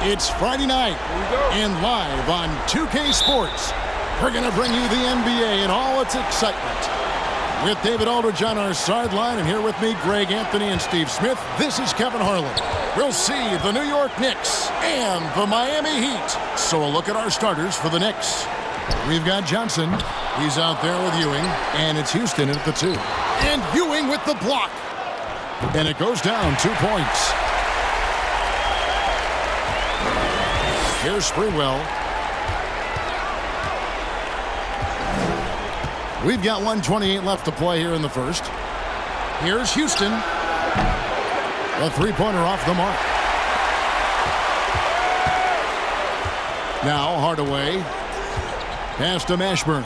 It's Friday night, and live on 2K Sports, we're going to bring you the NBA and all its excitement. With David Aldridge on our sideline, and here with me, Greg Anthony and Steve Smith, this is Kevin Harlan. We'll see the New York Knicks and the Miami Heat. So a look at our starters for the Knicks. We've got Johnson. He's out there with Ewing, and it's Houston at the 2. And Ewing with the block. And it goes down 2 points. Here's Sprewell. We've got 1:28 left to play here in the first. Here's Houston. A three-pointer off the mark. Now Hardaway. Pass to Mashburn.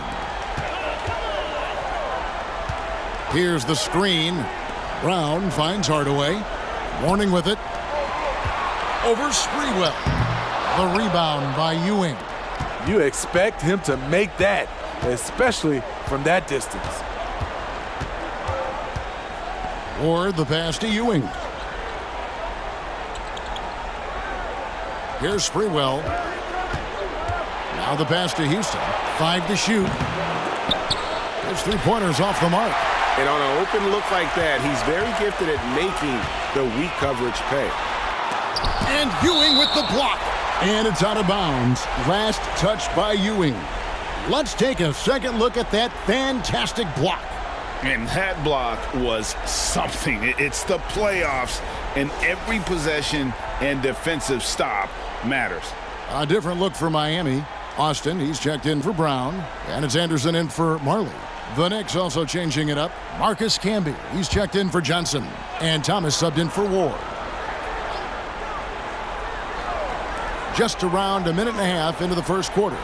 Here's the screen. Brown finds Hardaway. Mourning with it. Over Sprewell. The rebound by Ewing. You expect him to make that, especially from that distance. Ward the pass to Ewing. Here's Sprewell. Now the pass to Houston. 5 to shoot. There's three-pointers off the mark. And on an open look like that, he's very gifted at making the weak coverage pay. And Ewing with the block. And it's out of bounds. Last touch by Ewing. Let's take a second look at that fantastic block. And that block was something. It's the playoffs, and every possession and defensive stop matters. A different look for Miami. Austin, he's checked in for Brown. And it's Anderson in for Marley. The Knicks also changing it up. Marcus Camby, he's checked in for Johnson. And Thomas subbed in for Ward. Just around a minute and a half into the first quarter.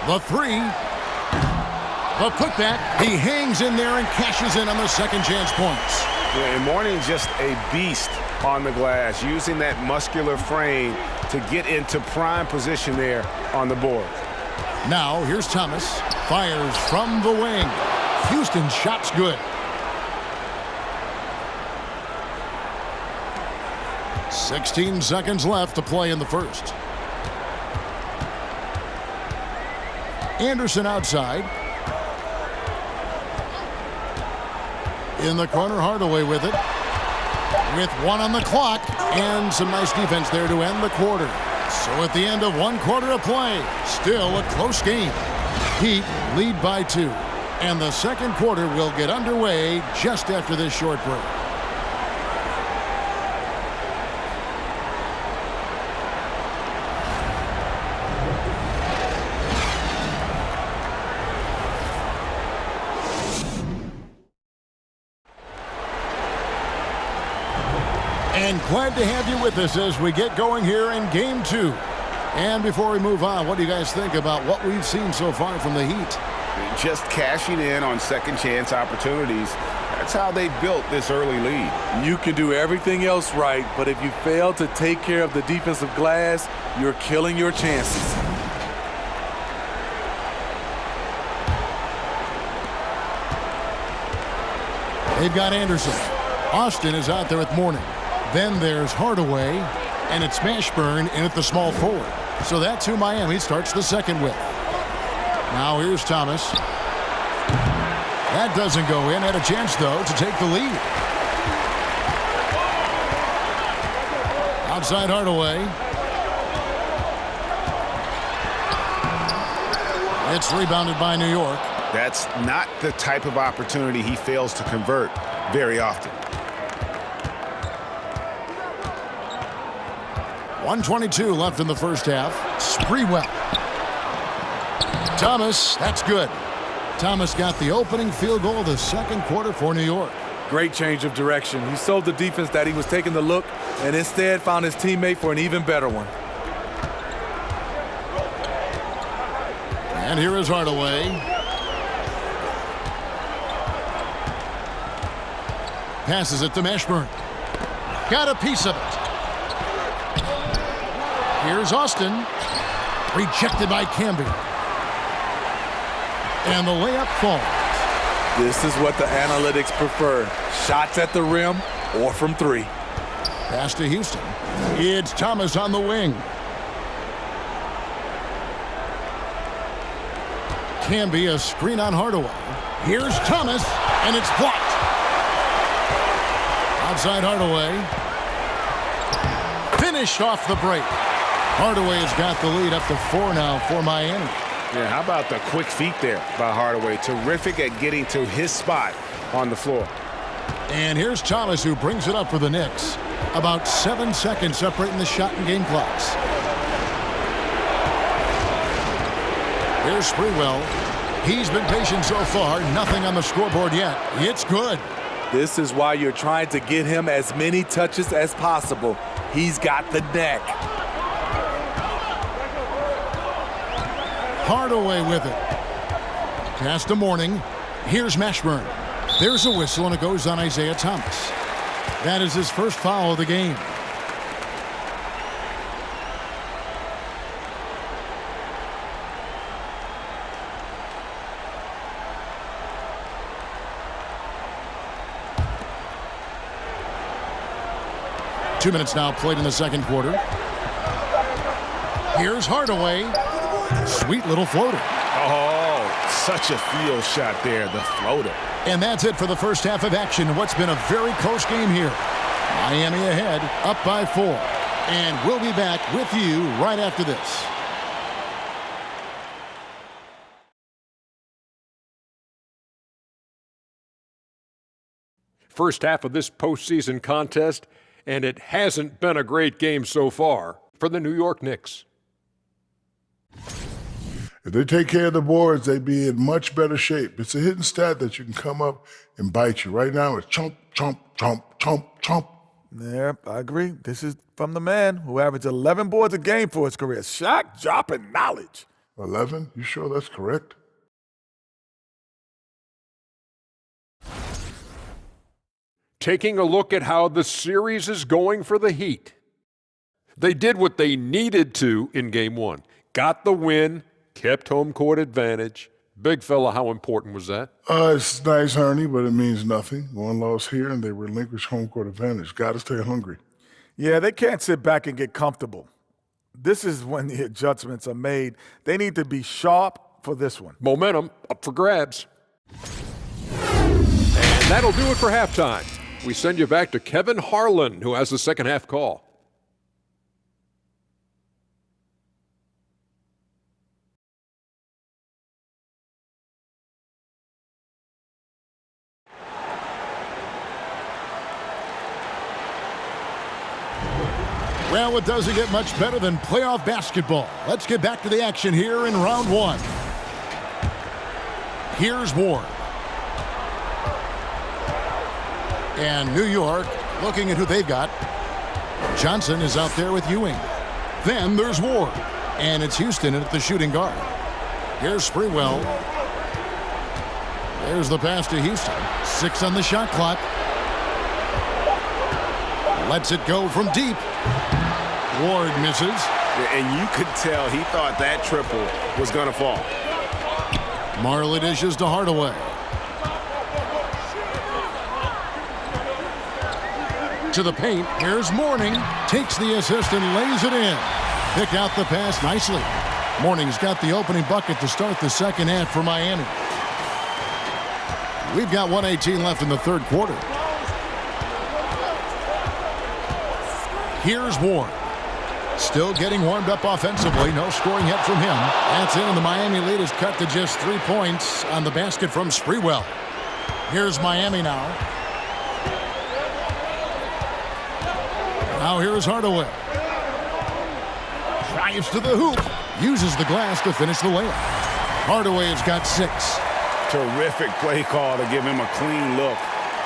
The three. The putback. He hangs in there and cashes in on the second chance points. Yeah, and Mourning's just a beast on the glass, using that muscular frame to get into prime position there on the board. Now, here's Thomas. Fires from the wing. Houston's shot's good. 16 seconds left to play in the first. Anderson outside. In the corner, Hardaway with it. With 1 on the clock. And some nice defense there to end the quarter. So at the end of 1 quarter of play, still a close game. Heat lead by 2. And the second quarter will get underway just after this short break. And glad to have you with us as we get going here in Game 2. And before we move on, what do you guys think about what we've seen so far from the Heat? Just cashing in on second chance opportunities. That's how they built this early lead. You can do everything else right, but if you fail to take care of the defensive glass, you're killing your chances. They've got Anderson. Austin is out there with Mourning. Then there's Hardaway, and it's Mashburn in at the small forward. So that's who Miami starts the second with. Now here's Thomas. That doesn't go in. Had a chance, though, to take the lead. Outside Hardaway. It's rebounded by New York. That's not the type of opportunity he fails to convert very often. 1:22 left in the first half. Sprewell. Thomas, that's good. Thomas got the opening field goal of the second quarter for New York. Great change of direction. He showed the defense that he was taking the look and instead found his teammate for an even better one. And here is Hardaway. Passes it to Mashburn. Got a piece of it. Here's Austin. Rejected by Camby. And the layup falls. This is what the analytics prefer. Shots at the rim or from 3. Pass to Houston. It's Thomas on the wing. Can be a screen on Hardaway. Here's Thomas, and it's blocked. Outside Hardaway. Finished off the break. Hardaway has got the lead up to 4 now for Miami. Yeah, how about the quick feet there by Hardaway? Terrific at getting to his spot on the floor. And here's Thomas, who brings it up for the Knicks. About 7 seconds separating the shot and game clocks. Here's Sprewell. He's been patient so far. Nothing on the scoreboard yet. It's good. This is why you're trying to get him as many touches as possible. He's got the neck. Hardaway with it. Pass to Mourning. Here's Mashburn. There's a whistle, and it goes on Isaiah Thomas. That is his first foul of the game. Two minutes now played in the second quarter. Here's Hardaway. Sweet little floater. Oh, such a field shot there, the floater. And that's it for the first half of action. What's been a very close game here. Miami ahead, up by 4. And we'll be back with you right after this. First half of this postseason contest, and it hasn't been a great game so far for the New York Knicks. If they take care of the boards, they'd be in much better shape. It's a hidden stat that you can come up and bite you. Right now, it's chomp, chomp, chomp, chomp, chomp. Yep, I agree. This is from the man who averaged 11 boards a game for his career. Shot, dropping knowledge. 11? You sure that's correct? Taking a look at how the series is going for the Heat. They did what they needed to in Game 1. Got the win, kept home court advantage. Big fella, how important was that? It's nice, Ernie, but it means nothing. One loss here, and they relinquish home court advantage. Got to stay hungry. Yeah, they can't sit back and get comfortable. This is when the adjustments are made. They need to be sharp for this one. Momentum up for grabs. And that'll do it for halftime. We send you back to Kevin Harlan, who has the second half call. Well, it doesn't get much better than playoff basketball. Let's get back to the action here in round 1. Here's Ward. And New York looking at who they've got. Johnson is out there with Ewing. Then there's Ward. And it's Houston at the shooting guard. Here's Sprewell. There's the pass to Houston. 6 on the shot clock. Lets it go from deep. Ward misses. And you could tell he thought that triple was going to fall. Marley dishes to Hardaway. To the paint. Here's Mourning. Takes the assist and lays it in. Pick out the pass nicely. Mourning's got the opening bucket to start the second half for Miami. We've got 1:18 left in the third quarter. Here's Ward. Still getting warmed up offensively. No scoring yet from him. That's in, and the Miami lead is cut to just 3 points on the basket from Sprewell. Here's Miami now. Now here's Hardaway. Drives to the hoop. Uses the glass to finish the layup. Hardaway has got 6. Terrific play call to give him a clean look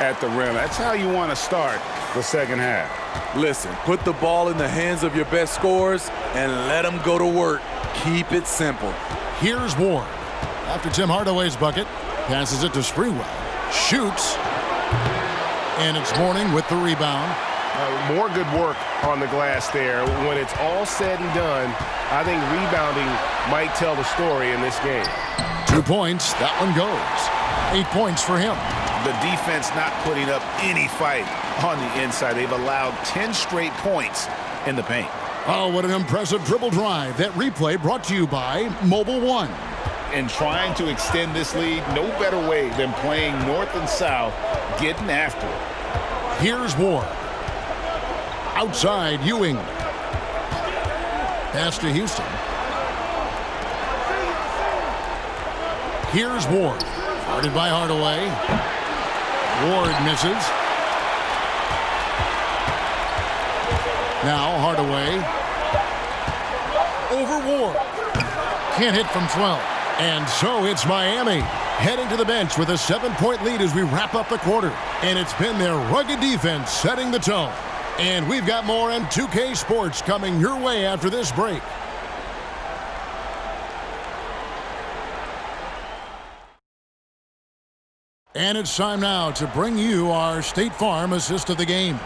at the rim. That's how you want to start the second half. Listen, put the ball in the hands of your best scorers and let them go to work. Keep it simple. Here's Ward. After Tim Hardaway's bucket, passes it to Sprewell. Shoots. And it's Mourning with the rebound. More good work on the glass there. When it's all said and done, I think rebounding might tell the story in this game. 2 points. That one goes. 8 points for him. The defense not putting up any fight on the inside. They've allowed 10 straight points in the paint. Oh, what an impressive dribble drive. That replay brought to you by Mobile One. And trying to extend this lead, no better way than playing north and south, getting after it. Here's Ward. Outside, Ewing. Pass to Houston. Here's Ward. Guarded by Hardaway. Ward misses. Now Hardaway. Over Ward. Can't hit from 12. And so it's Miami heading to the bench with a 7-point lead as we wrap up the quarter. And it's been their rugged defense setting the tone. And we've got more on 2K Sports coming your way after this break. And it's time now to bring you our State Farm assist of the game.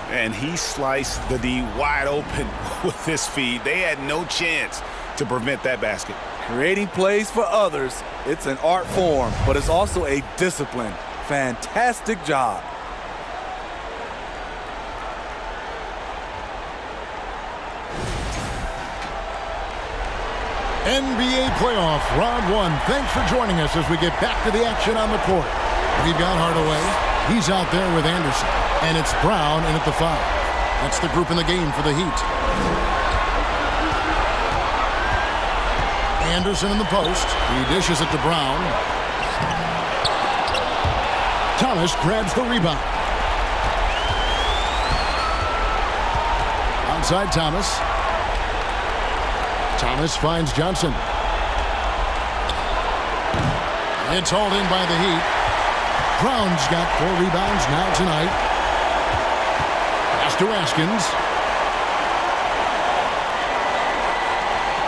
And he sliced the D wide open with this feed. They had no chance to prevent that basket. Creating plays for others, it's an art form, but it's also a discipline. Fantastic job. NBA playoff round one. Thanks for joining us as we get back to the action on the court. We've got Hardaway. He's out there with Anderson. And it's Brown in at the 5. That's the group in the game for the Heat. Anderson in the post. He dishes it to Brown. Thomas grabs the rebound. Outside Thomas. Thomas finds Johnson. It's hauled in by the Heat. Brown's got 4 rebounds now tonight. Pass to Askins.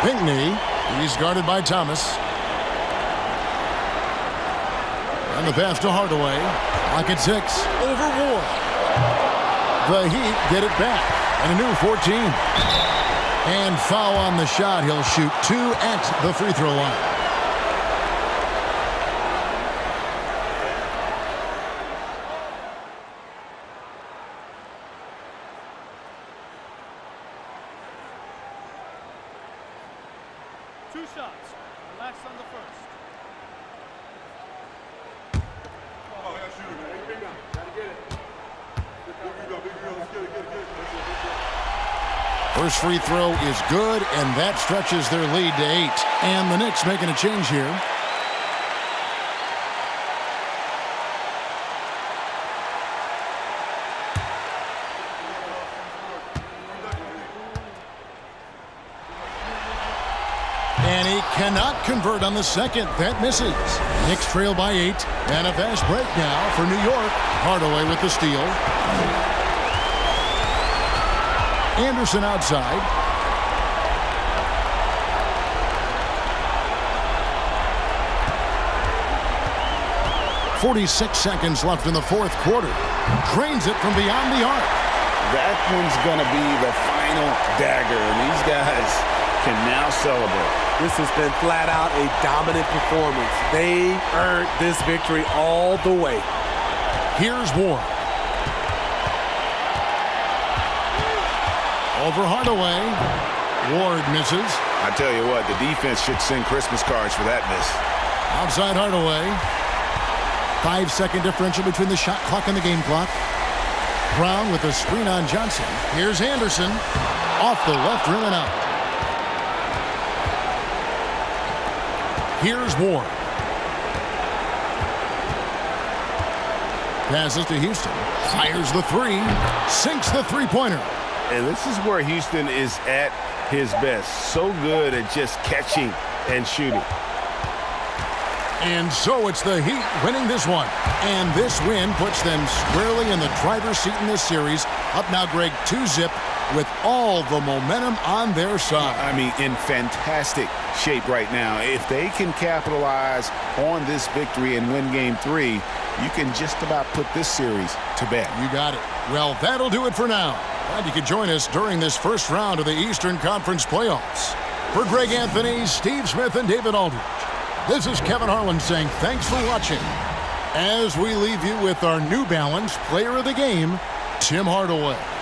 Pinckney. He's guarded by Thomas. And the pass to Hardaway. Clock at 6. Over Ward. The Heat get it back. And a new 14. And foul on the shot. He'll shoot 2 at the free throw line. Two shots. Relax on the first. First free throw is good, and that stretches their lead to 8. And the Knicks making a change here. And he cannot convert on the second. That misses. Knicks trail by 8. And a fast break now for New York. Hardaway with the steal. Anderson outside. .46 seconds left in the fourth quarter. Drains it from beyond the arc. That one's going to be the final dagger, and these guys can now celebrate. This has been flat out a dominant performance. They earned this victory all the way. Here's Ward. Over Hardaway. Ward misses. I tell you what, the defense should send Christmas cards for that miss. Outside Hardaway. 5-second differential between the shot clock and the game clock. Brown with a screen on Johnson. Here's Anderson. Off the left rim and out. Here's Ward. Passes to Houston. Fires the 3. Sinks the three-pointer. And this is where Houston is at his best. So good at just catching and shooting. And so it's the Heat winning this one. And this win puts them squarely in the driver's seat in this series. Up now, Greg, 2-zip with all the momentum on their side. I mean, in fantastic shape right now. If they can capitalize on this victory and win Game 3, you can just about put this series to bed. You got it. Well, that'll do it for now. Glad you could join us during this first round of the Eastern Conference playoffs. For Greg Anthony, Steve Smith, and David Aldridge, this is Kevin Harlan saying thanks for watching As we leave you with our New Balance Player of the Game, Tim Hardaway.